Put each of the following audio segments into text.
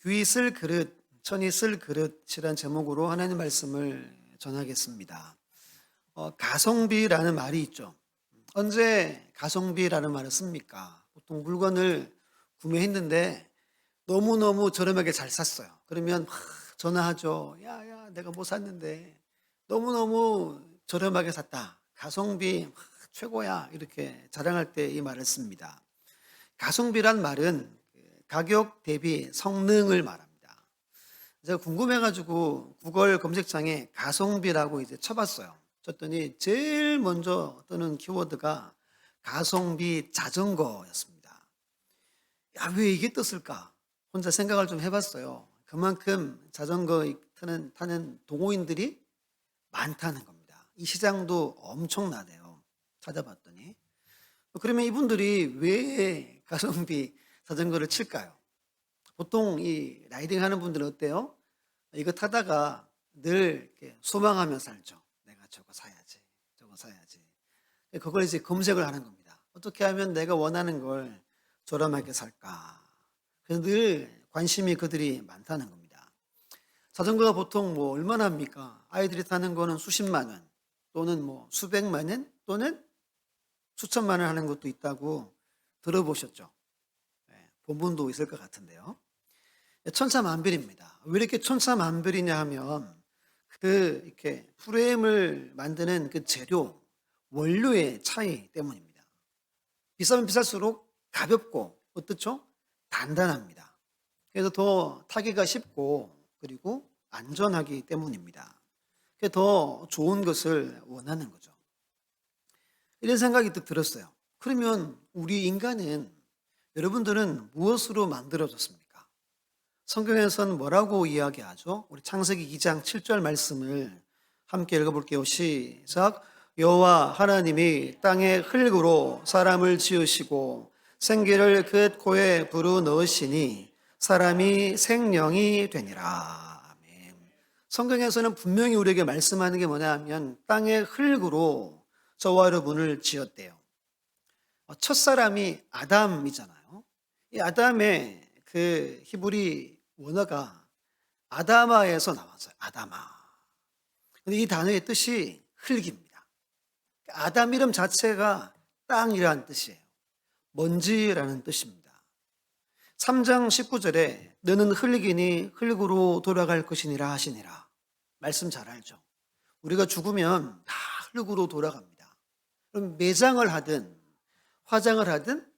귀 쓸 그릇, 천이 쓸 그릇이란 제목으로 하나님 말씀을 전하겠습니다. 가성비라는 말이 있죠. 언제 가성비라는 말을 씁니까? 보통 물건을 구매했는데 너무너무 저렴하게 잘 샀어요. 그러면 막 전화하죠. 야, 내가 뭐 샀는데 너무너무 저렴하게 샀다. 가성비 최고야. 이렇게 자랑할 때 이 말을 씁니다. 가성비란 말은 가격 대비 성능을 말합니다. 제가 궁금해가지고 구글 검색창에 가성비라고 이제 쳐봤어요. 쳤더니 제일 먼저 뜨는 키워드가 가성비 자전거였습니다. 야, 왜 이게 떴을까? 혼자 생각을 좀 해봤어요. 그만큼 자전거 타는 동호인들이 많다는 겁니다. 이 시장도 엄청나대요. 찾아봤더니. 그러면 이분들이 왜 가성비 자전거를 칠까요? 보통 이 라이딩 하는 분들은 어때요? 이거 타다가 늘 이렇게 소망하며 살죠. 내가 저거 사야지, 저거 사야지. 그걸 이제 검색을 하는 겁니다. 어떻게 하면 내가 원하는 걸 저렴하게 살까? 그래서 늘 관심이 그들이 많다는 겁니다. 자전거가 보통 뭐 얼마나 합니까? 아이들이 타는 거는 수십만 원, 또는 뭐 수백만 원, 또는 수천만 원 하는 것도 있다고 들어보셨죠? 본분도 있을 것 같은데요. 천차만별입니다. 왜 이렇게 천차만별이냐 하면 이렇게 프레임을 만드는 그 재료, 원료의 차이 때문입니다. 비싸면 비쌀수록 가볍고 어떻죠? 단단합니다. 그래서 더 타기가 쉽고 그리고 안전하기 때문입니다. 더 좋은 것을 원하는 거죠. 이런 생각이 또 들었어요. 그러면 우리 인간은 여러분들은 무엇으로 만들어졌습니까? 성경에서는 뭐라고 이야기하죠? 우리 창세기 2장 7절 말씀을 함께 읽어볼게요. 시작. 여호와 하나님이 땅의 흙으로 사람을 지으시고 생기를 그 코에 불어넣으시니 사람이 생명이 되니라. 아멘. 성경에서는 분명히 우리에게 말씀하는 게 뭐냐 하면 땅의 흙으로 저와 여러분을 지었대요. 첫사람이 아담이잖아요. 이 아담의 그 히브리 원어가 아다마에서 나왔어요. 아다마. 근데 이 단어의 뜻이 흙입니다. 아담 이름 자체가 땅이라는 뜻이에요. 먼지라는 뜻입니다. 3장 19절에 너는 흙이니 흙으로 돌아갈 것이니라 하시니라. 말씀 잘 알죠? 우리가 죽으면 다 흙으로 돌아갑니다. 그럼 매장을 하든 화장을 하든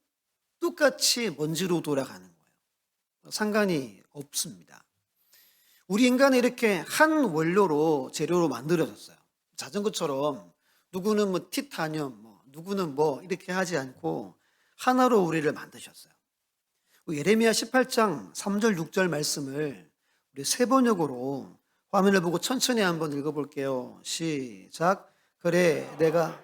똑같이 먼지로 돌아가는 거예요. 상관이 없습니다. 우리 인간은 이렇게 한 원료로 재료로 만들어졌어요. 자전거처럼 누구는 뭐 티타늄, 누구는 뭐 이렇게 하지 않고 하나로 우리를 만드셨어요. 예레미야 18장 3절 6절 말씀을 우리 세 번역으로 화면을 보고 천천히 한번 읽어볼게요. 시작. 그래 내가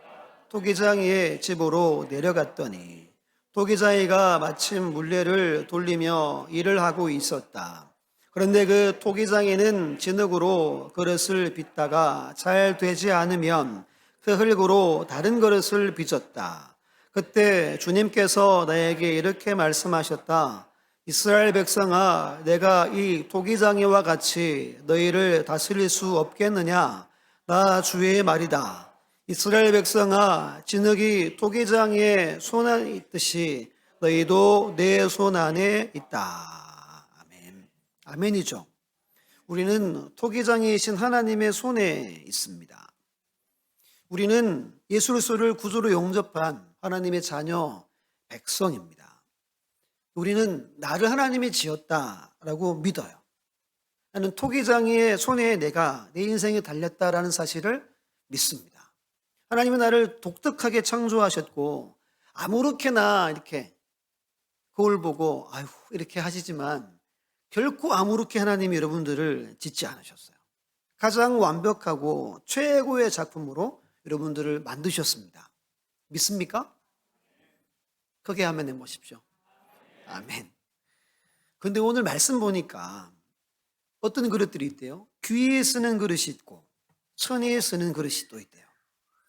토기장이의 집으로 내려갔더니 토기장이가 마침 물레를 돌리며 일을 하고 있었다. 그런데 그 토기장이는 진흙으로 그릇을 빚다가 잘 되지 않으면 그 흙으로 다른 그릇을 빚었다. 그때 주님께서 나에게 이렇게 말씀하셨다. 이스라엘 백성아, 내가 이 토기장이와 같이 너희를 다스릴 수 없겠느냐? 나 주의 말이다. 이스라엘 백성아, 진흙이 토기장이의 손 안에 있듯이 너희도 내 손 안에 있다. 아멘. 아멘이죠. 우리는 토기장이신 하나님의 손에 있습니다. 우리는 예수 그리스도를 구주로 영접한 하나님의 자녀 백성입니다. 우리는 나를 하나님이 지었다라고 믿어요. 나는 토기장이의 손에 내가 내 인생이 달렸다라는 사실을 믿습니다. 하나님은 나를 독특하게 창조하셨고 아무렇게나 이렇게 거울 보고 아유 이렇게 하시지만 결코 아무렇게 하나님이 여러분들을 짓지 않으셨어요. 가장 완벽하고 최고의 작품으로 여러분들을 만드셨습니다. 믿습니까? 크게 하면 내보십시오. 아멘. 그런데 오늘 말씀 보니까 어떤 그릇들이 있대요? 귀에 쓰는 그릇이 있고 천에 쓰는 그릇이 또 있대요.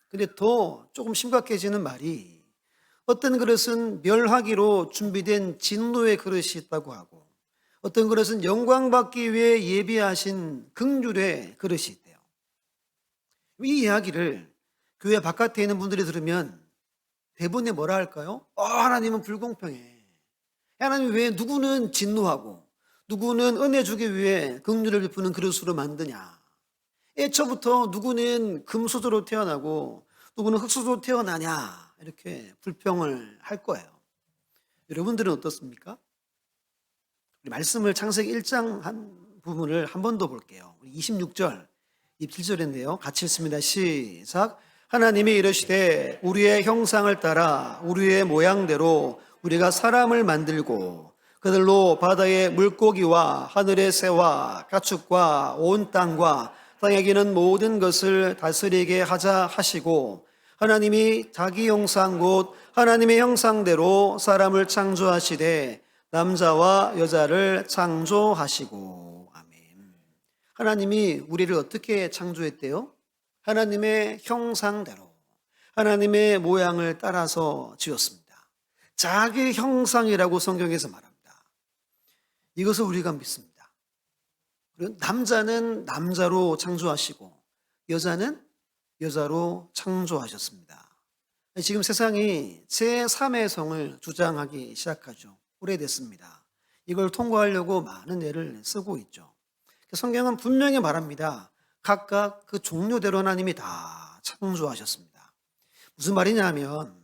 근데 더 조금 심각해지는 말이 어떤 그릇은 멸하기로 준비된 진노의 그릇이 있다고 하고 어떤 그릇은 영광받기 위해 예비하신 긍휼의 그릇이 있대요. 이 이야기를 교회 바깥에 있는 분들이 들으면 대부분이 뭐라 할까요? 하나님은 불공평해. 하나님 왜 누구는 진노하고 누구는 은혜 주기 위해 긍휼을 베푸는 그릇으로 만드냐. 애초부터 누구는 금수저로 태어나고 누구는 흙수저로 태어나냐. 이렇게 불평을 할 거예요. 여러분들은 어떻습니까? 우리 말씀을 창세기 1장 한 부분을 한 번 더 볼게요. 26절, 27절인데요. 같이 읽습니다. 시작. 하나님이 이르시되 우리의 형상을 따라 우리의 모양대로 우리가 사람을 만들고 그들로 바다의 물고기와 하늘의 새와 가축과 온 땅과 땅에 기는 모든 것을 다스리게 하자 하시고 하나님이 자기 형상 곧 하나님의 형상대로 사람을 창조하시되 남자와 여자를 창조하시고. 아멘. 하나님이 우리를 어떻게 창조했대요? 하나님의 형상대로 하나님의 모양을 따라서 지었습니다. 자기 형상이라고 성경에서 말합니다. 이것을 우리가 믿습니다. 그리고 남자는 남자로 창조하시고 여자는 여자로 창조하셨습니다. 지금 세상이 제3의 성을 주장하기 시작하죠. 오래됐습니다. 이걸 통과하려고 많은 애를 쓰고 있죠. 성경은 분명히 말합니다. 각각 그 종류대로 하나님이 다 창조하셨습니다. 무슨 말이냐 하면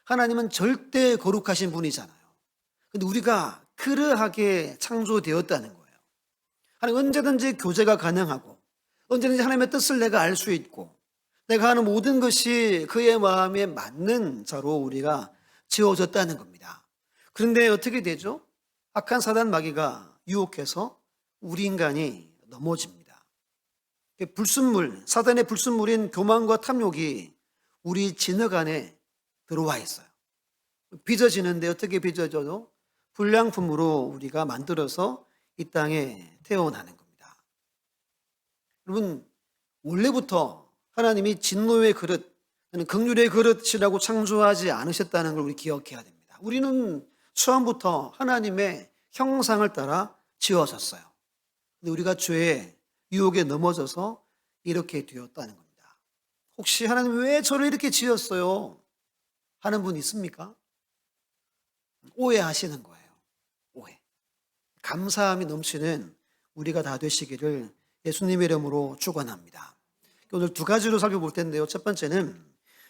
하나님은 절대 거룩하신 분이잖아요. 근데 우리가 그러하게 창조되었다는 거예요. 하나님 언제든지 교제가 가능하고 언제든지 하나님의 뜻을 내가 알 수 있고 내가 하는 모든 것이 그의 마음에 맞는 자로 우리가 지어졌다는 겁니다. 그런데 어떻게 되죠? 악한 사단 마귀가 유혹해서 우리 인간이 넘어집니다. 불순물, 사단의 불순물인 교만과 탐욕이 우리 진흙 안에 들어와 있어요. 빚어지는데 어떻게 빚어져도 불량품으로 우리가 만들어서 이 땅에 태어나는 겁니다. 여러분, 원래부터 하나님이 진노의 그릇, 긍휼의 그릇이라고 창조하지 않으셨다는 걸 우리 기억해야 됩니다. 우리는 처음부터 하나님의 형상을 따라 지어졌어요. 근데 우리가 죄의 유혹에 넘어져서 이렇게 되었다는 겁니다. 혹시 하나님 왜 저를 이렇게 지었어요? 하는 분 있습니까? 오해하시는 거예요. 오해. 감사함이 넘치는 우리가 다 되시기를 예수님의 이름으로 축원합니다. 오늘 두 가지로 살펴볼 텐데요. 첫 번째는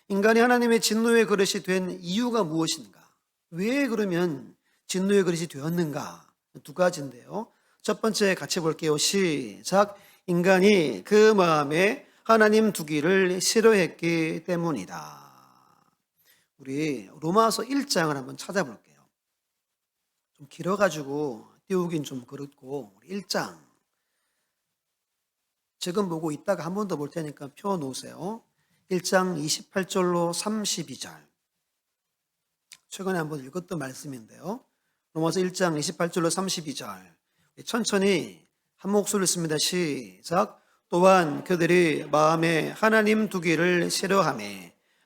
인간이 하나님의 진노의 그릇이 된 이유가 무엇인가? 왜 그러면 진노의 그릇이 되었는가? 두 가지인데요. 첫 번째 같이 볼게요. 시작. 인간이 그 마음에 하나님 두기를 싫어했기 때문이다. 우리 로마서 1장을 한번 찾아볼게요. 좀 길어가지고 띄우긴 좀 그렇고 1장 지금 보고 이따가 한 번 더 볼 테니까 펴놓으세요. 1장 28절로 32절 최근에 한번 읽었던 말씀인데요. 로마서 1장 28절로 32절 천천히 한 목소리로 읽습니다. 시작. 또한 그들이 마음에 하나님 두기를 싫어하며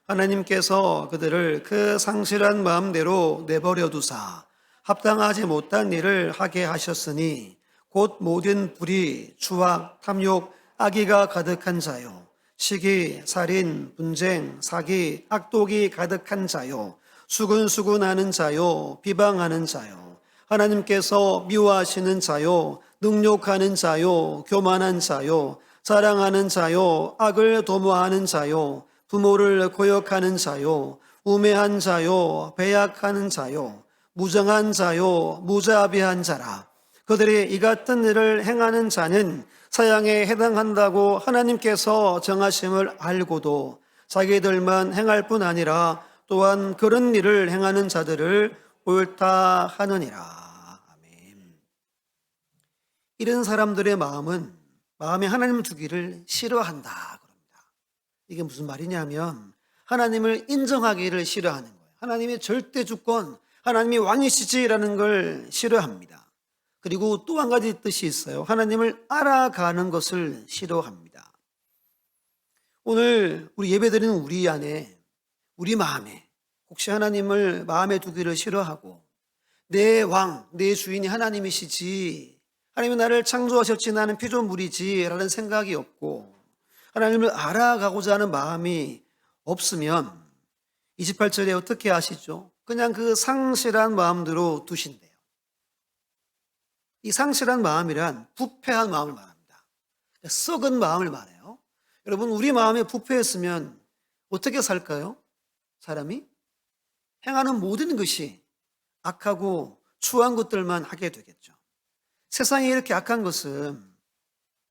하나님께서 그들을 그 상실한 마음대로 내버려 두사 합당하지 못한 일을 하게 하셨으니 곧 모든 불의, 추악, 탐욕, 악의가 가득한 자요 시기, 살인, 분쟁, 사기, 악독이 가득한 자요 수근수근하는 자요 비방하는 자요 하나님께서 미워하시는 자요 능욕하는 자요 교만한 자요 자랑하는 자요 악을 도모하는 자요 부모를 고역하는 자요 우매한 자요 배약하는 자요 무정한 자요 무자비한 자라. 그들이 이 같은 일을 행하는 자는 사형에 해당한다고 하나님께서 정하심을 알고도 자기들만 행할 뿐 아니라 또한 그런 일을 행하는 자들을 옳다 하느니라. 아멘. 이런 사람들의 마음에 하나님 두기를 싫어한다 그럽니다. 이게 무슨 말이냐면 하나님을 인정하기를 싫어하는 거예요. 하나님의 절대 주권, 하나님이 왕이시지라는 걸 싫어합니다. 그리고 또 한 가지 뜻이 있어요. 하나님을 알아가는 것을 싫어합니다. 오늘 우리 예배드리는 우리 안에, 우리 마음에 혹시 하나님을 마음에 두기를 싫어하고 내 왕, 내 주인이 하나님이시지 하나님이 나를 창조하셨지 나는 피조물이지라는 생각이 없고 하나님을 알아가고자 하는 마음이 없으면 28절에 어떻게 하시죠? 그냥 그 상실한 마음대로 두신대요. 이 상실한 마음이란 부패한 마음을 말합니다. 썩은 마음을 말해요. 여러분, 우리 마음이 부패했으면 어떻게 살까요? 사람이 행하는 모든 것이 악하고 추한 것들만 하게 되겠죠. 세상에 이렇게 악한 것은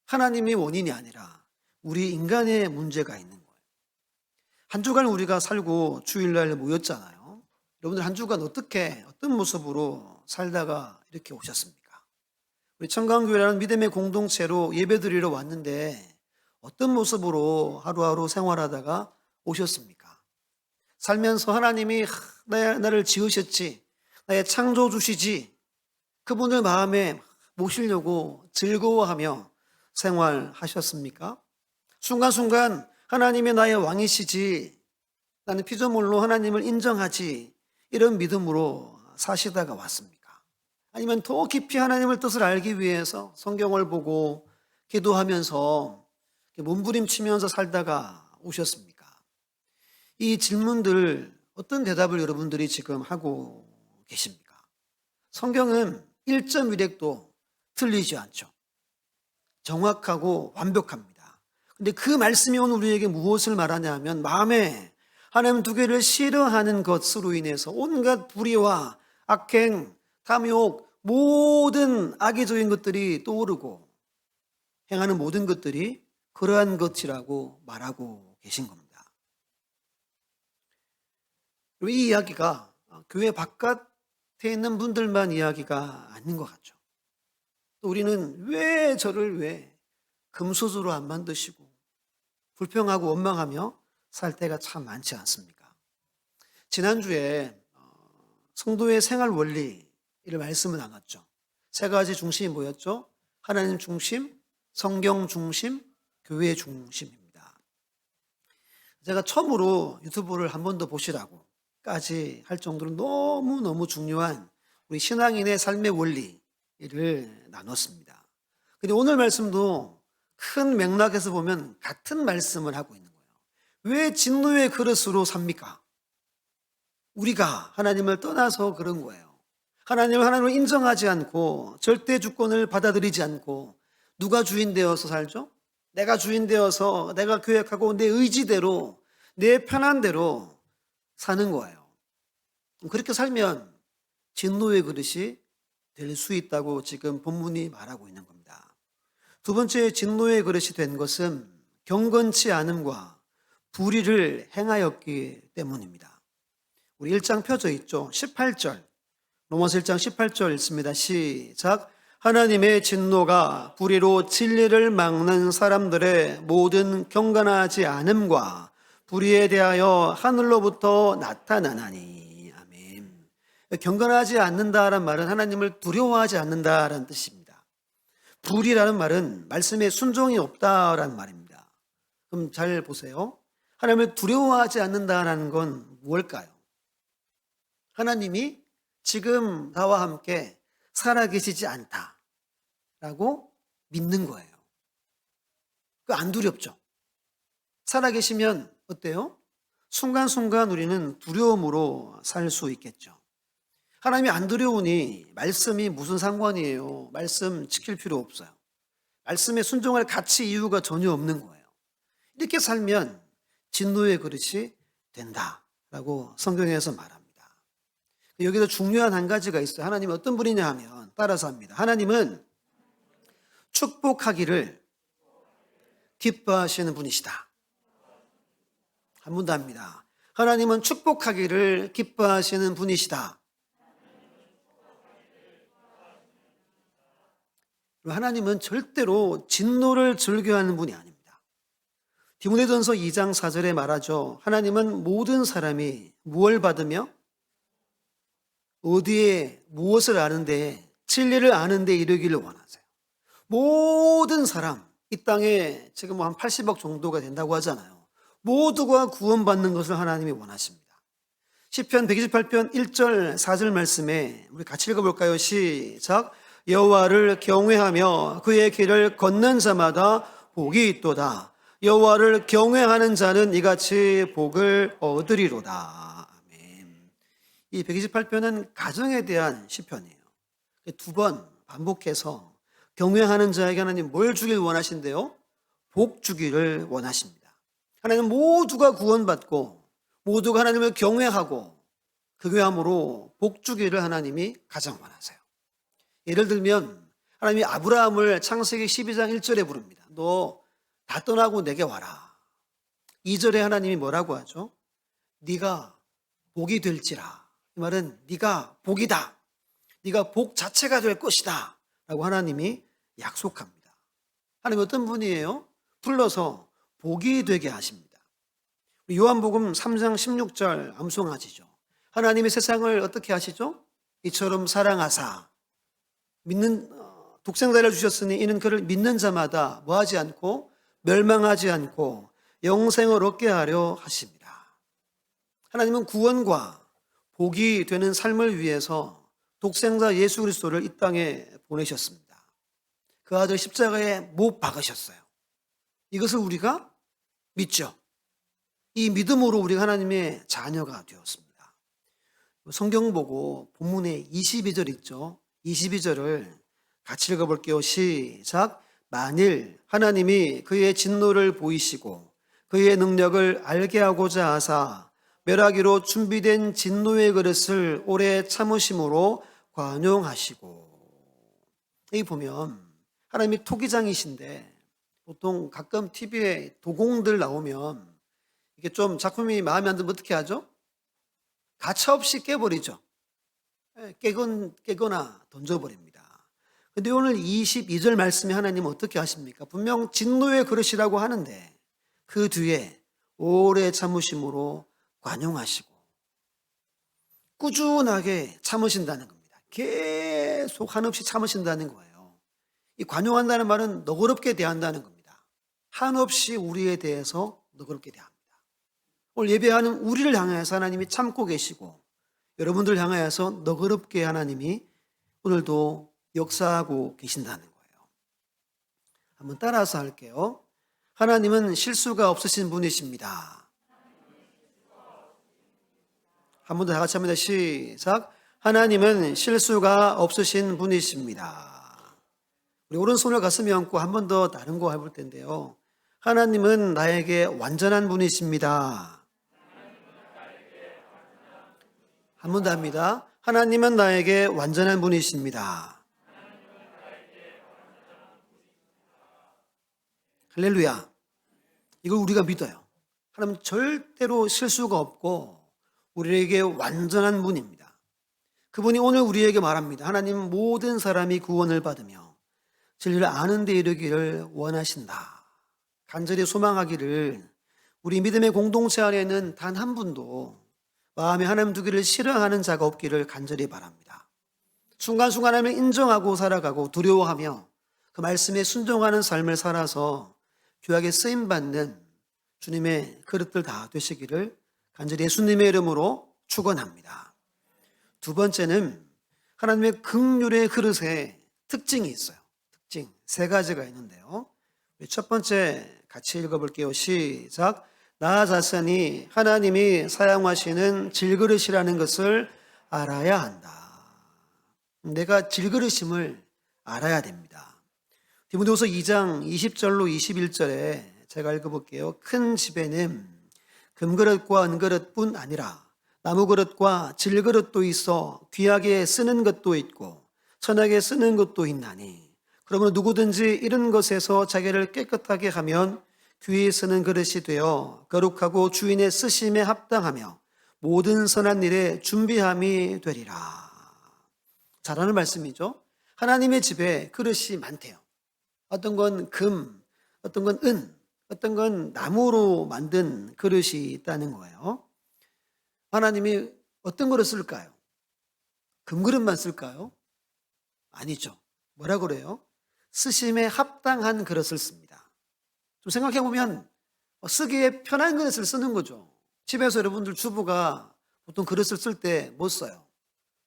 하나님의 원인이 아니라 우리 인간의 문제가 있는 거예요. 한 주간 우리가 살고 주일날 모였잖아요. 여러분들 한 주간 어떤 모습으로 살다가 이렇게 오셨습니까? 우리 청강교회라는 믿음의 공동체로 예배드리러 왔는데 어떤 모습으로 하루하루 생활하다가 오셨습니까? 살면서 하나님이 나를 지으셨지, 나의 창조주시지, 그분을 마음에 모시려고 즐거워하며 생활하셨습니까? 순간순간 하나님이 나의 왕이시지, 나는 피조물로 하나님을 인정하지, 이런 믿음으로 사시다가 왔습니까? 아니면 더 깊이 하나님의 뜻을 알기 위해서 성경을 보고 기도하면서 몸부림치면서 살다가 오셨습니까? 이 질문들 어떤 대답을 여러분들이 지금 하고 계십니까? 성경은 1.1획도 틀리지 않죠. 정확하고 완벽합니다. 근데 그 말씀이 오늘 우리에게 무엇을 말하냐 하면 마음에 하나님 두 개를 싫어하는 것으로 인해서 온갖 불의와 악행, 탐욕, 모든 악의적인 것들이 떠오르고 행하는 모든 것들이 그러한 것이라고 말하고 계신 겁니다. 이 이야기가 교회 바깥에 있는 분들만 이야기가 아닌 것 같죠. 또 우리는 왜 저를 왜 금수저로 안 만드시고 불평하고 원망하며 살 때가 참 많지 않습니까? 지난주에 성도의 생활 원리를 말씀을 나눴죠. 세 가지 중심이 뭐였죠? 하나님 중심, 성경 중심, 교회 중심입니다. 제가 처음으로 유튜브를 한 번 더 보시라고까지 할 정도로 너무너무 중요한 우리 신앙인의 삶의 원리를 나눴습니다. 근데 오늘 말씀도 큰 맥락에서 보면 같은 말씀을 하고 있는 거예요. 왜 진노의 그릇으로 삽니까? 우리가 하나님을 떠나서 그런 거예요. 하나님을 인정하지 않고 절대 주권을 받아들이지 않고 누가 주인 되어서 살죠? 내가 주인 되어서 내가 계획하고 내 의지대로 내 편한 대로 사는 거예요. 그렇게 살면 진노의 그릇이 될 수 있다고 지금 본문이 말하고 있는 겁니다. 두 번째 진노의 그릇이 된 것은 경건치 않음과 불의를 행하였기 때문입니다. 우리 1장 펴져 있죠. 18절 로마서 1장 18절 읽습니다. 시작. 하나님의 진노가 불의로 진리를 막는 사람들의 모든 경건하지 않음과 불의에 대하여 하늘로부터 나타나나니. 아멘. 경건하지 않는다라는 말은 하나님을 두려워하지 않는다라는 뜻입니다. 불의라는 말은 말씀에 순종이 없다라는 말입니다. 그럼 잘 보세요. 하나님을 두려워하지 않는다라는 건 무엇일까요? 하나님이 지금 나와 함께 살아계시지 않다라고 믿는 거예요. 그 안 두렵죠? 살아계시면 어때요? 순간순간 우리는 두려움으로 살 수 있겠죠. 하나님이 안 두려우니 말씀이 무슨 상관이에요? 말씀 지킬 필요 없어요. 말씀에 순종할 가치 이유가 전혀 없는 거예요. 이렇게 살면 진노의 그릇이 된다라고 성경에서 말합니다. 여기서 중요한 한 가지가 있어요. 하나님은 어떤 분이냐 하면 따라서 합니다. 하나님은 축복하기를 기뻐하시는 분이시다. 한 번 더 합니다. 하나님은 축복하기를 기뻐하시는 분이시다. 하나님은 절대로 진노를 즐겨하는 분이 아닙니다. 디모데전서 2장 4절에 말하죠. 하나님은 모든 사람이 무엇을 받으며 어디에 무엇을 아는데 진리를 아는데 이르기를 원하세요. 모든 사람, 이 땅에 지금 한 80억 정도가 된다고 하잖아요. 모두가 구원받는 것을 하나님이 원하십니다. 시편 128편 1절 4절 말씀에 우리 같이 읽어볼까요? 시작. 여호와를 경외하며 그의 길을 걷는 자마다 복이 있도다. 여호와를 경외하는 자는 이같이 복을 얻으리로다. 아멘. 이 128편은 가정에 대한 시편이에요. 두 번 반복해서 경외하는 자에게 하나님 뭘 주길 원하신대요? 복 주기를 원하십니다. 하나님 모두가 구원받고 모두가 하나님을 경외하고 경외함으로 복 주기를 하나님이 가장 원하세요. 예를 들면 하나님이 아브라함을 창세기 12장 1절에 부릅니다. 너 다 떠나고 내게 와라. 2절에 하나님이 뭐라고 하죠? 네가 복이 될지라. 이 말은 네가 복이다. 네가 복 자체가 될 것이다 라고 하나님이 약속합니다. 하나님 어떤 분이에요? 불러서 복이 되게 하십니다. 요한복음 3장 16절 암송하시죠. 하나님이 세상을 어떻게 하시죠? 이처럼 사랑하사 믿는 독생자를 주셨으니 이는 그를 믿는 자마다 뭐하지 않고 멸망하지 않고 영생을 얻게 하려 하십니다. 하나님은 구원과 복이 되는 삶을 위해서 독생자 예수 그리스도를 이 땅에 보내셨습니다. 그 아들 십자가에 못 박으셨어요. 이것을 우리가 믿죠. 이 믿음으로 우리가 하나님의 자녀가 되었습니다. 성경 보고 본문에 22절 있죠. 22절을 같이 읽어볼게요. 시작. 만일 하나님이 그의 진노를 보이시고 그의 능력을 알게 하고자 하사 멸하기로 준비된 진노의 그릇을 오래 참으심으로 관용하시고. 여기 보면 하나님이 토기장이신데 보통 가끔 TV에 도공들 나오면 이게 좀 작품이 마음에 안 들면 어떻게 하죠? 가차없이 깨버리죠. 깨거나 던져버립니다. 근데 오늘 22절 말씀에 하나님은 어떻게 하십니까? 분명 진노의 그릇이라고 하는데 그 뒤에 오래 참으심으로 관용하시고 꾸준하게 참으신다는 겁니다. 계속 한없이 참으신다는 거예요. 이 관용한다는 말은 너그럽게 대한다는 겁니다. 한없이 우리에 대해서 너그럽게 대합니다. 오늘 예배하는 우리를 향해서 하나님이 참고 계시고 여러분들 향하여서 너그럽게 하나님이 오늘도 역사하고 계신다는 거예요. 한번 따라서 할게요. 하나님은 실수가 없으신 분이십니다. 한 번 더 다 같이 합니다. 시작. 하나님은 실수가 없으신 분이십니다. 우리 오른손을 가슴에 얹고 한 번 더 다른 거 해볼 텐데요. 하나님은 나에게 완전한 분이십니다. 한 번 더 합니다. 하나님은 나에게 완전한 분이십니다. 할렐루야. 이걸 우리가 믿어요. 하나님은 절대로 실수가 없고 우리에게 완전한 분입니다. 그분이 오늘 우리에게 말합니다. 하나님 모든 사람이 구원을 받으며 진리를 아는 데 이르기를 원하신다. 간절히 소망하기를 우리 믿음의 공동체 안에는 단 한 분도 마음에 하나님 두기를 싫어하는 자가 없기를 간절히 바랍니다. 순간순간 하나님을 인정하고 살아가고 두려워하며 그 말씀에 순종하는 삶을 살아서 귀하게 쓰임받는 주님의 그릇들 다 되시기를 간절히 예수님의 이름으로 축원합니다. 두 번째는 하나님의 긍휼의 그릇에 특징이 있어요. 특징 세 가지가 있는데요. 첫 번째 같이 읽어볼게요. 시작. 나 자신이 하나님이 사용하시는 질그릇이라는 것을 알아야 한다. 내가 질그릇임을 알아야 됩니다. 디모데후서 2장 20절로 21절에 제가 읽어볼게요. 큰 집에는 금그릇과 은그릇뿐 아니라 나무그릇과 질그릇도 있어 귀하게 쓰는 것도 있고 선하게 쓰는 것도 있나니 그러므로 누구든지 이런 것에서 자기를 깨끗하게 하면 귀히 쓰는 그릇이 되어 거룩하고 주인의 쓰심에 합당하며 모든 선한 일에 준비함이 되리라. 잘하는 말씀이죠. 하나님의 집에 그릇이 많대요. 어떤 건 금, 어떤 건 은, 어떤 건 나무로 만든 그릇이 있다는 거예요. 하나님이 어떤 그릇을 쓸까요? 금그릇만 쓸까요? 아니죠. 뭐라 그래요? 쓰심에 합당한 그릇을 씁니다. 좀 생각해 보면 쓰기에 편한 그릇을 쓰는 거죠. 집에서 여러분들 주부가 보통 그릇을 쓸 때 뭐 써요?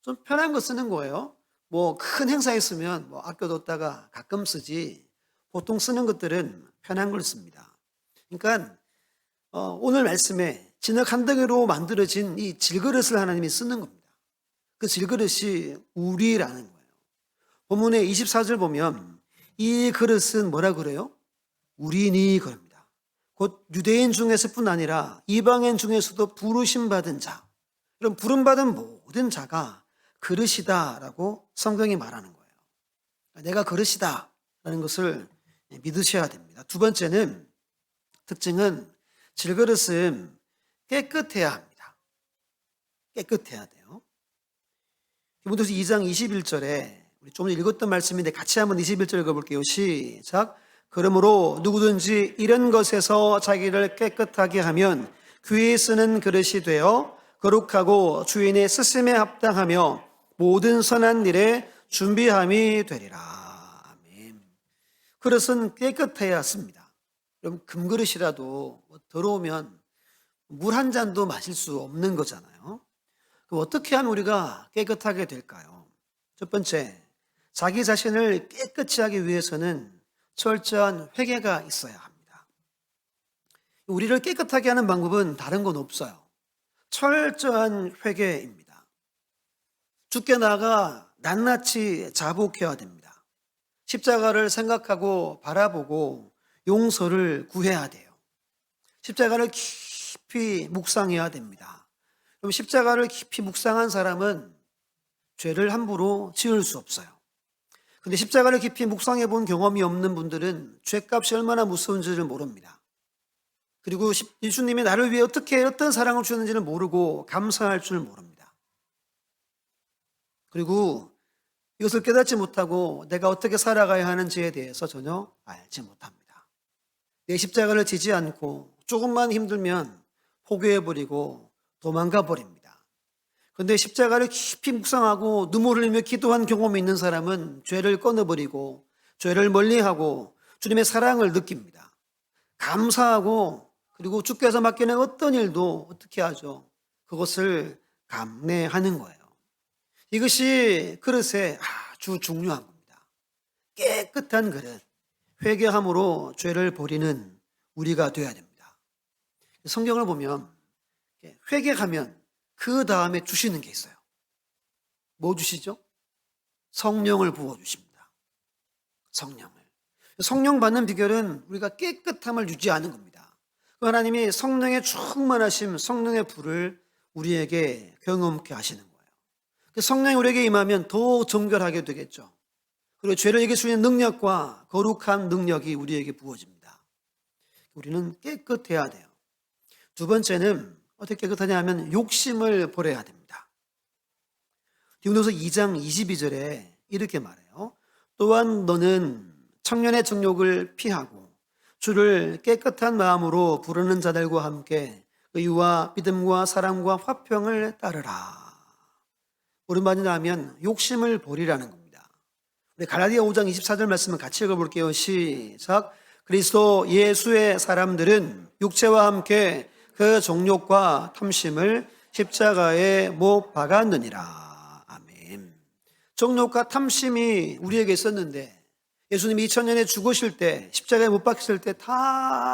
좀 편한 거 쓰는 거예요. 뭐 큰 행사 있으면 뭐 아껴뒀다가 가끔 쓰지 보통 쓰는 것들은 편한 걸 씁니다. 그러니까 오늘 말씀에 진흙 한 덩이로 만들어진 이 질그릇을 하나님이 쓰는 겁니다. 그 질그릇이 우리라는 거예요. 본문의 24절 보면 이 그릇은 뭐라 그래요? 우리니 그럽니다. 곧 유대인 중에서뿐 아니라 이방인 중에서도 부르심 받은 자, 그럼 부름받은 모든 자가 그릇이다라고 성경이 말하는 거예요. 내가 그릇이다라는 것을 믿으셔야 됩니다. 두 번째는 특징은 질그릇은 깨끗해야 합니다. 깨끗해야 돼요. 디모데후서 2장 21절에 우리 좀 읽었던 말씀인데 같이 한번 21절 읽어볼게요. 시작. 그러므로 누구든지 이런 것에서 자기를 깨끗하게 하면 귀에 쓰는 그릇이 되어 거룩하고 주인의 쓰심에 합당하며 모든 선한 일에 준비함이 되리라. 아멘. 그릇은 깨끗해야 씁니다. 그럼 금그릇이라도 더러우면 물 한 잔도 마실 수 없는 거잖아요. 그럼 어떻게 하면 우리가 깨끗하게 될까요? 첫 번째, 자기 자신을 깨끗이 하기 위해서는 철저한 회개가 있어야 합니다. 우리를 깨끗하게 하는 방법은 다른 건 없어요. 철저한 회개입니다. 죽게 나가 낱낱이 자복해야 됩니다. 십자가를 생각하고 바라보고 용서를 구해야 돼요. 십자가를 깊이 묵상해야 됩니다. 그럼 십자가를 깊이 묵상한 사람은 죄를 함부로 지을 수 없어요. 근데 십자가를 깊이 묵상해 본 경험이 없는 분들은 죄값이 얼마나 무서운지를 모릅니다. 그리고 예수님이 나를 위해 어떤 사랑을 주셨는지를 모르고 감사할 줄 모릅니다. 그리고 이것을 깨닫지 못하고 내가 어떻게 살아가야 하는지에 대해서 전혀 알지 못합니다. 내 십자가를 지지 않고 조금만 힘들면 포기해버리고 도망가 버립니다. 그런데 십자가를 깊이 묵상하고 눈물을 흘리며 기도한 경험이 있는 사람은 죄를 끊어버리고 죄를 멀리하고 주님의 사랑을 느낍니다. 감사하고 그리고 주께서 맡기는 어떤 일도 어떻게 하죠? 그것을 감내하는 거예요. 이것이 그릇에 아주 중요한 겁니다. 깨끗한 그릇, 회개함으로 죄를 버리는 우리가 되어야 됩니다. 성경을 보면 회개하면 그 다음에 주시는 게 있어요. 뭐 주시죠? 성령을 부어주십니다. 성령 받는 비결은 우리가 깨끗함을 유지하는 겁니다. 하나님이 성령의 충만하심, 성령의 불을 우리에게 경험케 하시는 거예요. 성령이 우리에게 임하면 더 정결하게 되겠죠. 그리고 죄를 이길 수 있는 능력과 거룩한 능력이 우리에게 부어집니다. 우리는 깨끗해야 돼요. 두 번째는 어떻게 깨끗하냐 하면 욕심을 버려야 됩니다. 디모데후서 2장 22절에 이렇게 말해요. 또한 너는 청년의 정욕을 피하고 주를 깨끗한 마음으로 부르는 자들과 함께 의와 믿음과 사랑과 화평을 따르라. 오른반이라 하면 욕심을 버리라는 겁니다. 우리 갈라디아 5장 24절 말씀을 같이 읽어볼게요. 시작. 그리스도 예수의 사람들은 육체와 함께 그 정욕과 탐심을 십자가에 못 박았느니라. 아멘. 정욕과 탐심이 우리에게 있었는데 예수님이 2000년에 죽으실 때 십자가에 못 박혔을 때 다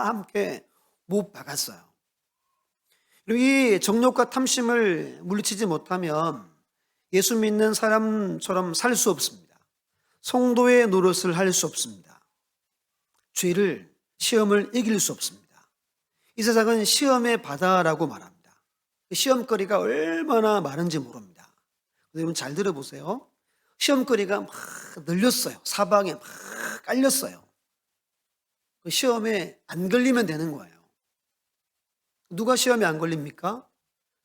함께 못 박았어요. 그리고 이 정욕과 탐심을 물리치지 못하면 예수 믿는 사람처럼 살 수 없습니다. 성도의 노릇을 할 수 없습니다. 죄를, 시험을 이길 수 없습니다. 이 세상은 시험의 바다라고 말합니다. 시험거리가 얼마나 많은지 모릅니다. 여러분 잘 들어보세요. 시험거리가 막 늘렸어요. 사방에 막 깔렸어요. 그 시험에 안 걸리면 되는 거예요. 누가 시험에 안 걸립니까?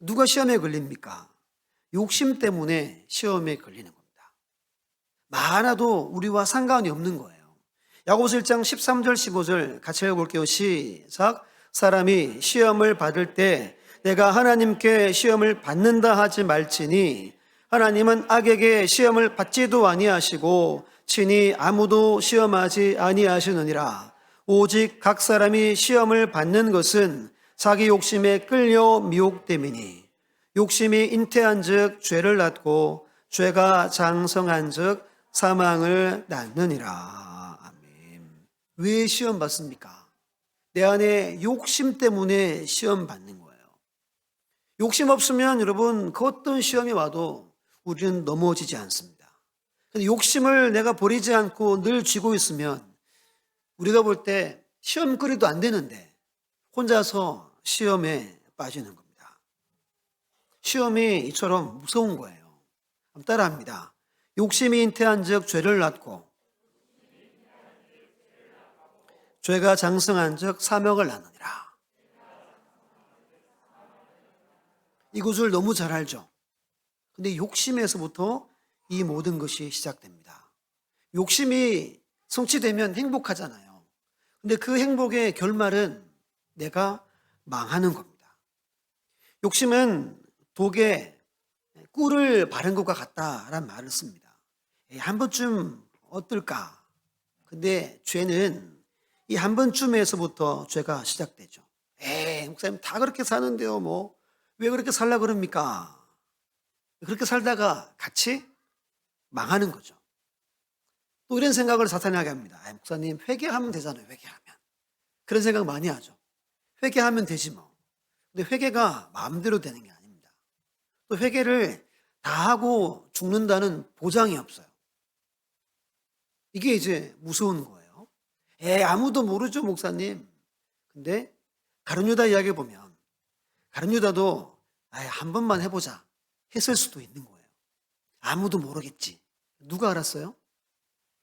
누가 시험에 걸립니까? 욕심 때문에 시험에 걸리는 겁니다. 많아도 우리와 상관이 없는 거예요. 야고보서 1장 13절 15절 같이 읽어볼게요. 시작. 사람이 시험을 받을 때 내가 하나님께 시험을 받는다 하지 말지니 하나님은 악에게 시험을 받지도 아니하시고 친히 아무도 시험하지 아니하시느니라. 오직 각 사람이 시험을 받는 것은 자기 욕심에 끌려 미혹됨이니 욕심이 잉태한 즉 죄를 낳고 죄가 장성한즉 사망을 낳느니라. 아멘. 왜 시험 받습니까? 내 안에 욕심 때문에 시험 받는 거예요. 욕심 없으면 여러분 그 어떤 시험이 와도 우리는 넘어지지 않습니다. 근데 욕심을 내가 버리지 않고 늘 쥐고 있으면 우리가 볼 때 시험거리도 안 되는데 혼자서 시험에 빠지는 겁니다. 시험이 이처럼 무서운 거예요. 한번 따라합니다. 욕심이 잉태한 즉 죄를 낳고 죄가 장성한 즉 사명을 낳느니라. 이 구절 너무 잘 알죠? 근데 욕심에서부터 이 모든 것이 시작됩니다. 욕심이 성취되면 행복하잖아요. 근데 그 행복의 결말은 내가 망하는 겁니다. 욕심은 독에 꿀을 바른 것과 같다라는 말을 씁니다. 한 번쯤 어떨까? 근데 죄는 이 한 번쯤에서부터 죄가 시작되죠. 목사님 다 그렇게 사는데요. 왜 그렇게 살라 그럽니까? 그렇게 살다가 같이 망하는 거죠. 또 이런 생각을 사탄이 하게 합니다. 목사님 회개하면 되잖아요. 회개하면. 그런 생각 많이 하죠. 회개하면 되지 뭐. 근데 회개가 마음대로 되는 게 아닙니다. 또 회개를 다 하고 죽는다는 보장이 없어요. 이게 이제 무서운 거예요. 아무도 모르죠, 목사님. 근데 가룟 유다 이야기 보면 가룟 유다도 한 번만 해보자 했을 수도 있는 거예요. 아무도 모르겠지. 누가 알았어요?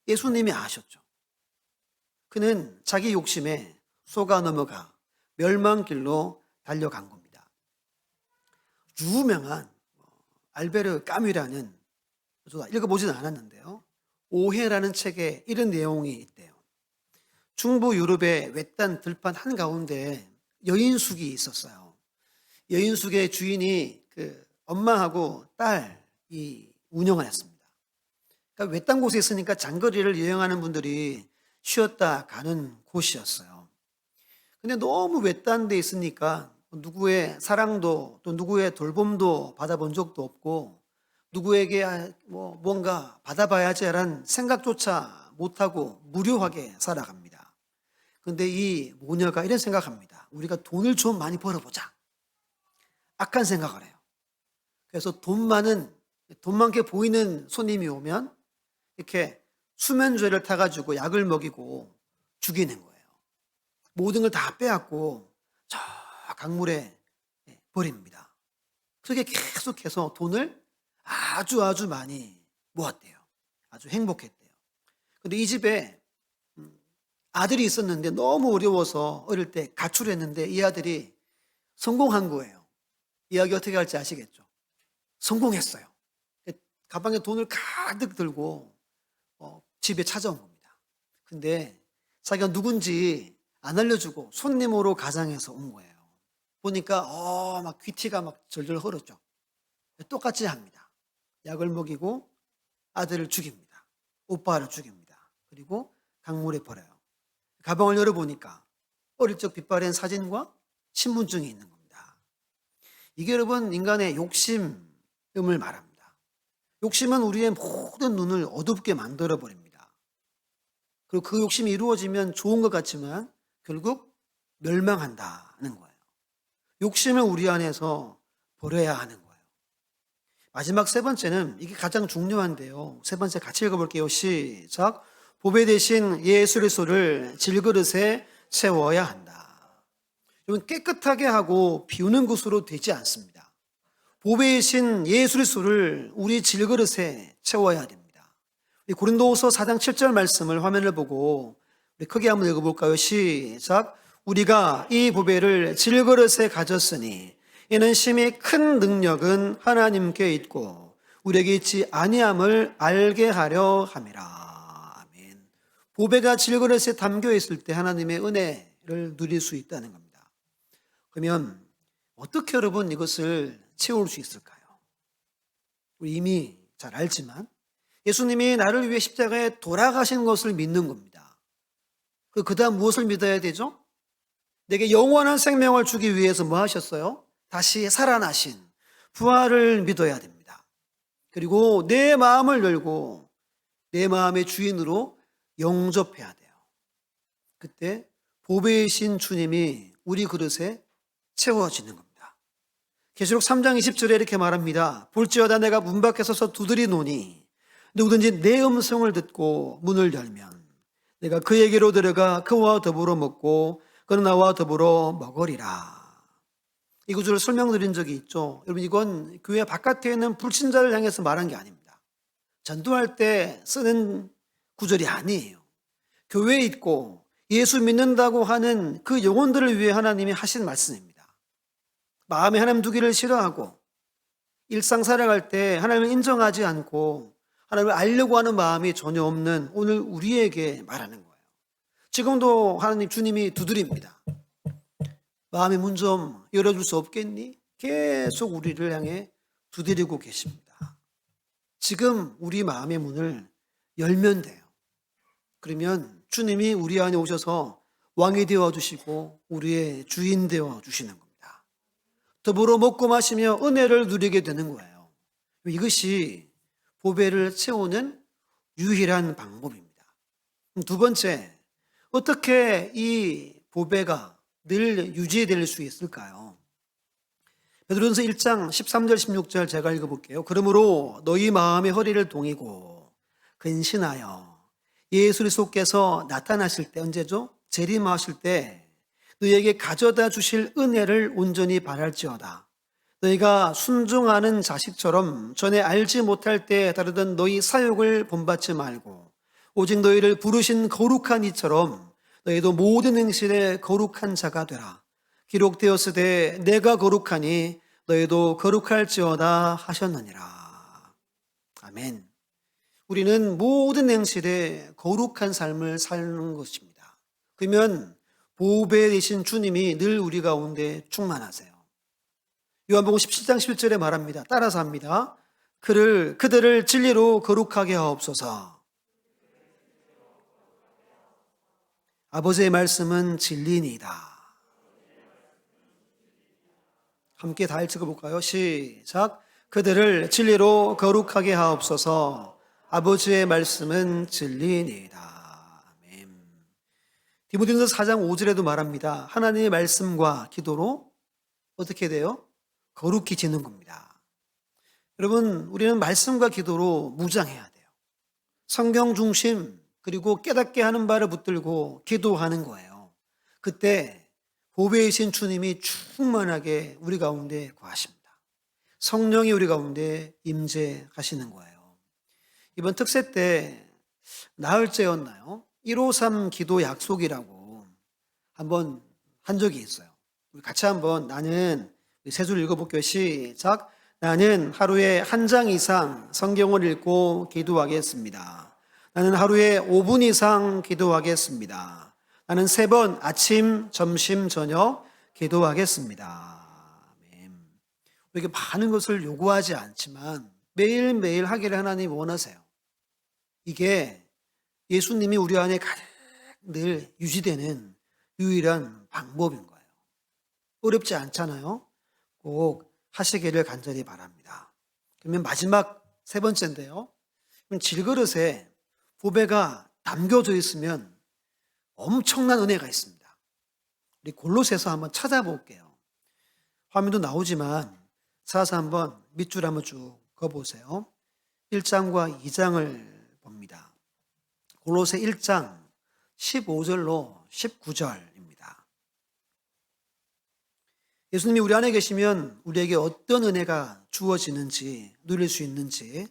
예수님이 아셨죠. 그는 자기 욕심에 속아 넘어가 멸망길로 달려간 겁니다. 유명한 알베르 까뮈라는, 저도 읽어보지는 않았는데요, 오해라는 책에 이런 내용이 있대요. 중부 유럽의 외딴 들판 한가운데 여인숙이 있었어요. 여인숙의 주인이 그 엄마하고 딸이 운영을 했습니다. 그러니까 외딴 곳에 있으니까 장거리를 여행하는 분들이 쉬었다 가는 곳이었어요. 근데 너무 외딴 데 있으니까 누구의 사랑도 또 누구의 돌봄도 받아본 적도 없고 누구에게 뭔가 받아봐야지라는 생각조차 못하고 무료하게 살아갑니다. 근데 이 모녀가 이런 생각합니다. 우리가 돈을 좀 많이 벌어보자. 악한 생각을 해요. 그래서 돈 많게 보이는 손님이 오면 이렇게 수면제를 타가지고 약을 먹이고 죽이는 거예요. 모든 걸 다 빼앗고 저 강물에 버립니다. 그렇게 계속해서 돈을 아주 많이 모았대요. 아주 행복했대요. 근데 이 집에 아들이 있었는데 너무 어려워서 어릴 때 가출을 했는데 이 아들이 성공한 거예요. 이야기 어떻게 할지 아시겠죠? 성공했어요. 가방에 돈을 가득 들고 집에 찾아온 겁니다. 근데 자기가 누군지 안 알려주고 손님으로 가장해서 온 거예요. 보니까 막 귀티가 막 절절 흐르죠. 똑같이 합니다. 약을 먹이고 아들을 죽입니다. 오빠를 죽입니다. 그리고 강물에 버려요. 가방을 열어보니까 어릴 적 빛바랜 사진과 신분증이 있는 겁니다. 이게 여러분 인간의 욕심을 말합니다. 욕심은 우리의 모든 눈을 어둡게 만들어버립니다. 그리고 그 욕심이 이루어지면 좋은 것 같지만 결국 멸망한다는 거예요. 욕심을 우리 안에서 버려야 하는 거예요. 마지막 세 번째는 이게 가장 중요한데요. 세 번째 같이 읽어볼게요. 시작. 보배 대신 예수 그리스도를 질그릇에 채워야 한다. 여러분 깨끗하게 하고 비우는 것으로 되지 않습니다. 보배이신 예수 그리스도를 우리 질그릇에 채워야 됩니다. 우리 고린도후서 4장 7절 말씀을 화면을 보고 우리 크게 한번 읽어볼까요? 시작. 우리가 이 보배를 질그릇에 가졌으니 이는 심히 큰 능력은 하나님께 있고 우리에게 있지 아니함을 알게 하려 함이라. 보배가 질그릇에 담겨 있을 때 하나님의 은혜를 누릴 수 있다는 겁니다. 그러면 어떻게 여러분 이것을 채울 수 있을까요? 우리 이미 잘 알지만 예수님이 나를 위해 십자가에 돌아가신 것을 믿는 겁니다. 그 다음 무엇을 믿어야 되죠? 내게 영원한 생명을 주기 위해서 뭐 하셨어요? 다시 살아나신 부활을 믿어야 됩니다. 그리고 내 마음을 열고 내 마음의 주인으로 영접해야 돼요. 그때 보배이신 주님이 우리 그릇에 채워지는 겁니다. 계시록 3장 20절에 이렇게 말합니다. 볼지어다 내가 문 밖에 서서 두드리노니 누구든지 내 음성을 듣고 문을 열면 내가 그에게로 들어가 그와 더불어 먹고 그는 나와 더불어 먹으리라. 이 구절을 설명드린 적이 있죠. 여러분, 이건 교회 바깥에 있는 불신자를 향해서 말한 게 아닙니다. 전도할 때 쓰는 구절이 아니에요. 교회에 있고 예수 믿는다고 하는 그 영혼들을 위해 하나님이 하신 말씀입니다. 마음에 하나님 두기를 싫어하고 일상 살아갈 때 하나님을 인정하지 않고 하나님을 알려고 하는 마음이 전혀 없는 오늘 우리에게 말하는 거예요. 지금도 하나님 주님이 두드립니다. 마음의 문 좀 열어줄 수 없겠니? 계속 우리를 향해 두드리고 계십니다. 지금 우리 마음의 문을 열면 돼요. 그러면 주님이 우리 안에 오셔서 왕이 되어주시고 우리의 주인 되어주시는 겁니다. 더불어 먹고 마시며 은혜를 누리게 되는 거예요. 이것이 보배를 채우는 유일한 방법입니다. 두 번째, 어떻게 이 보배가 늘 유지될 수 있을까요? 베드로전서 1장 13절 16절 제가 읽어볼게요. 그러므로 너희 마음의 허리를 동이고 근신하여 예수 그리스도께서 나타나실 때, 언제죠? 재림하실 때 너희에게 가져다 주실 은혜를 온전히 바랄지어다. 너희가 순종하는 자식처럼 전에 알지 못할 때 다루던 너희 사욕을 본받지 말고 오직 너희를 부르신 거룩한 이처럼 너희도 모든 행실에 거룩한 자가 되라. 기록되었으되 내가 거룩하니 너희도 거룩할지어다 하셨느니라. 아멘. 우리는 모든 행실에 거룩한 삶을 사는 것입니다. 그러면 보배 되신 주님이 늘 우리 가운데 충만하세요. 요한복음 17장 11절에 말합니다. 따라서 합니다. 그들을 진리로 거룩하게 하옵소서. 아버지의 말씀은 진리니이다. 함께 다 읽어볼까요? 시작. 그들을 진리로 거룩하게 하옵소서. 아버지의 말씀은 진리니이다. 아멘. 디모데전서 4장 5절에도 말합니다. 하나님의 말씀과 기도로 어떻게 돼요? 거룩히 지는 겁니다. 여러분, 우리는 말씀과 기도로 무장해야 돼요. 성경 중심, 그리고 깨닫게 하는 바를 붙들고 기도하는 거예요. 그때 보배이신 주님이 충만하게 우리 가운데 거하십니다. 성령이 우리 가운데 임재하시는 거예요. 이번 특세 때 나흘째였나요? 153 기도 약속이라고 한번 한 적이 있어요. 우리 같이 한번 나는 세 줄 읽어볼게요. 시작. 나는 하루에 한 장 이상 성경을 읽고 기도하겠습니다. 나는 하루에 5분 이상 기도하겠습니다. 나는 3번 아침, 점심, 저녁 기도하겠습니다. 아멘. 우리에게 많은 것을 요구하지 않지만 매일매일 하기를 하나님이 원하세요. 이게 예수님이 우리 안에 가득 늘 유지되는 유일한 방법인 거예요. 어렵지 않잖아요. 꼭 하시기를 간절히 바랍니다. 그러면 마지막 세 번째인데요. 질그릇에 보배가 담겨져 있으면 엄청난 은혜가 있습니다. 우리 골로새서 한번 찾아볼게요. 화면도 나오지만 사서 한번 밑줄 한번 쭉 그어보세요. 1장과 2장을 봅니다. 골로새 1장 15절로 19절입니다. 예수님이 우리 안에 계시면 우리에게 어떤 은혜가 주어지는지 누릴 수 있는지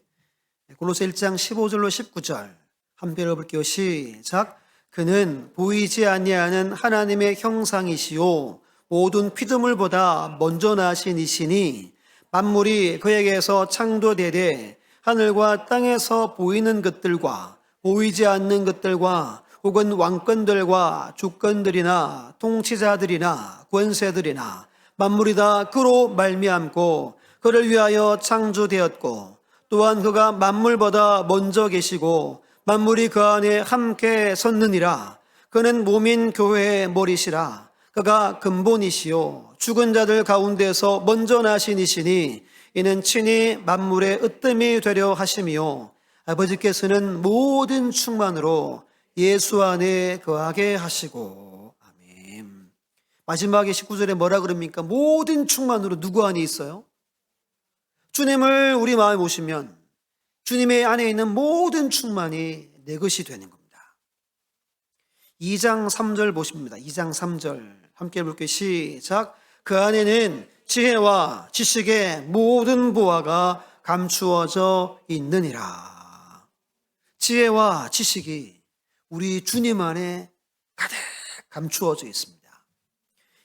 골로새 1장 15절로 19절 한번 읽어볼게요. 시작. 그는 보이지 아니하는 하나님의 형상이시요 모든 피조물보다 먼저 나신 이시니 만물이 그에게서 창조되되 하늘과 땅에서 보이는 것들과 보이지 않는 것들과 혹은 왕권들과 주권들이나 통치자들이나 권세들이나 만물이 다 그로 말미암고 그를 위하여 창조되었고 또한 그가 만물보다 먼저 계시고 만물이 그 안에 함께 섰느니라. 그는 몸인 교회의 머리시라. 그가 근본이시요 죽은 자들 가운데서 먼저 나신 이시니 이는 친히 만물의 으뜸이 되려 하심이요 아버지께서는 모든 충만으로 예수 안에 거하게 하시고. 아멘. 마지막에 19절에 뭐라 그럽니까? 모든 충만으로 누구 안에 있어요? 주님을 우리 마음에 모시면 주님의 안에 있는 모든 충만이 내 것이 되는 겁니다. 2장 3절 보십니다. 2장 3절 함께 볼게요. 시작. 그 안에는 지혜와 지식의 모든 보화가 감추어져 있느니라. 지혜와 지식이 우리 주님 안에 가득 감추어져 있습니다.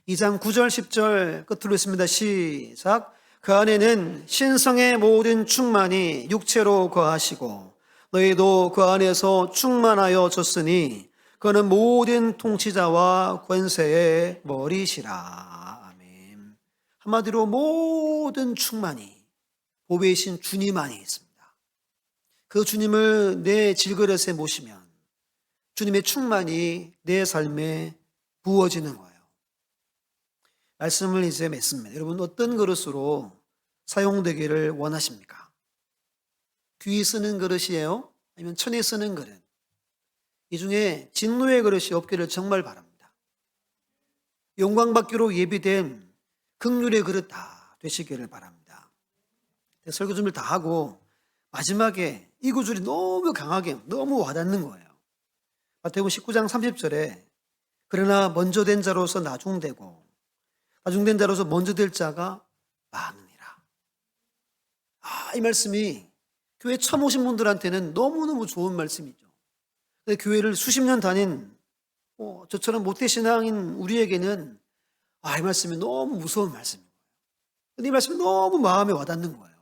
2장 9절 10절 끝으로 있습니다. 시작. 그 안에는 신성의 모든 충만이 육체로 거하시고 너희도 그 안에서 충만하여 졌으니 그는 모든 통치자와 권세의 머리시라. 아멘. 한마디로 모든 충만이 보배이신 주님 안에 있습니다. 그 주님을 내 질그릇에 모시면 주님의 충만이 내 삶에 부어지는 거예요. 말씀을 이제 맺습니다. 여러분 어떤 그릇으로 사용되기를 원하십니까? 귀 쓰는 그릇이에요? 아니면 천에 쓰는 그릇? 이 중에 진노의 그릇이 없기를 정말 바랍니다. 영광받기로 예비된 긍휼의 그릇 다 되시기를 바랍니다. 설교 준비를 다 하고 마지막에 이 구절이 너무 강하게 너무 와닿는 거예요. 마태복음 19장 30절에 그러나 먼저 된 자로서 나중되고 나중된 자로서 먼저 될 자가 많으니라. 이 말씀이 교회 처음 오신 분들한테는 너무너무 좋은 말씀이죠. 근데 교회를 수십 년 다닌 저처럼 모태신앙인 우리에게는 이 말씀이 너무 무서운 말씀이에요. 근데 이 말씀이 너무 마음에 와닿는 거예요.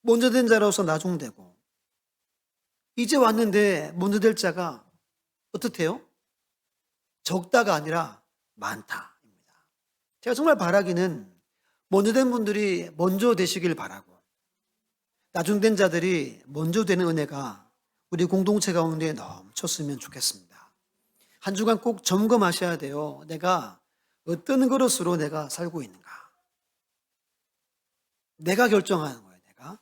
먼저 된 자로서 나중되고 이제 왔는데 먼저 될 자가 어떻대요? 적다가 아니라 많다. 제가 정말 바라기는 먼저 된 분들이 먼저 되시길 바라고 나중된 자들이 먼저 되는 은혜가 우리 공동체 가운데 넘쳤으면 좋겠습니다. 한 주간 꼭 점검하셔야 돼요. 내가 어떤 그릇으로 내가 살고 있는가. 내가 결정하는 거예요. 내가.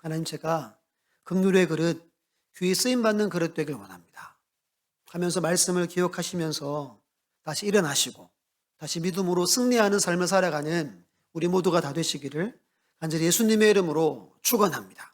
하나님 제가 긍휼의 그릇, 귀에 쓰임받는 그릇 되길 원합니다. 하면서 말씀을 기억하시면서 다시 일어나시고 다시 믿음으로 승리하는 삶을 살아가는 우리 모두가 다 되시기를 간절히 예수님의 이름으로 축원합니다.